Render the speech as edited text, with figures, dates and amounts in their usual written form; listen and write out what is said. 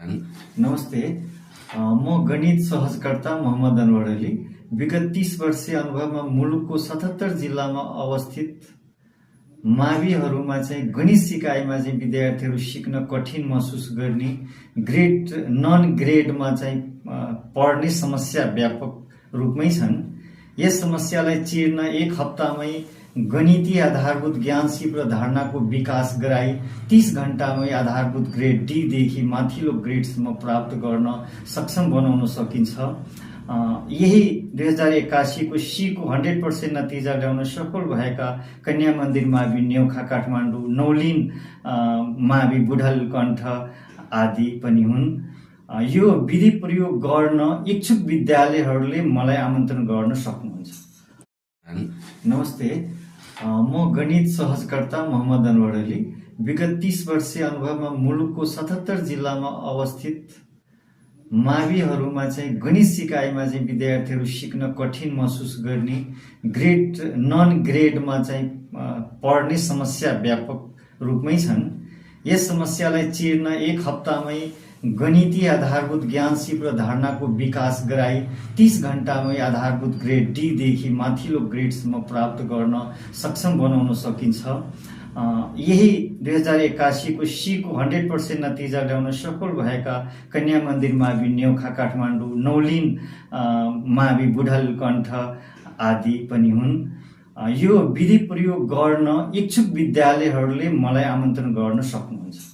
नमस्ते। म गणित सहजकर्ता मोहम्मद अनवर अली। विगत 30 वर्षीय अनुभवमा मुलुकको 77 जिल्लामा अवस्थित माविहरूमा चाहिँ गणित सिकाइमा चाहिँ विद्यार्थीहरू सिक्न कठिन महसुस गर्ने, नन ग्रेडमा चाहिँ पढ्ने समस्या व्यापक रूपमै छन्। यस समस्यालाई चिर्न एक हप्तामै गणितीय आधारभूत ज्ञान सिप र धारणाको विकास गराई 30 घण्टामै आधारभूत ग्रेड डी देखि माथिल्लो ग्रेडसम्म प्राप्त गर्न सक्षम बनाउन सकिन्छ। यही 2081 को सीको 100% नतिजा ल्याउन सफल भएका कन्या मन्दिर मावि न्यौखा काठमाडौँ, नौलिन मावि बुढालकण्ठ आदि पनि हुन्। यो विधि प्रयोग गर्न इच्छुक विद्यालयहरूले मलाई आमन्त्रण गर्न सक्नुहुन्छ। नमस्ते। म गणित सहजकर्ता मोहम्मद अनवर अली। विगत 30 वर्षीय अनुभवमा मुलुकको 77 जिल्लामा अवस्थित माविहरूमा चाहिँ गणित सिकाइमा चाहिँ विद्यार्थीहरू सिक्न कठिन महसुस गर्ने, नन ग्रेडमा चाहिँ पढ्ने समस्या व्यापक रूपमै छन्। यस समस्यालाई चिर्न एक हप्तामै गणितीय आधारभूत ज्ञान सिप र धारणाको विकास गराई 30 घण्टामै आधारभूत ग्रेड डी देखि माथिल्लो ग्रेडसम्म प्राप्त गर्न सक्षम बनाउन सकिन्छ। यही 2081 को सीको 100% नतिजा ल्याउन सफल भएका कन्या मन्दिर मावि न्यौखा काठमाडौँ, नौलिन मावि बुढालकण्ठ आदि पनि हुन्। यो विधि प्रयोग गर्न इच्छुक विद्यालयहरूले मलाई आमन्त्रण गर्न सक्नुहुन्छ।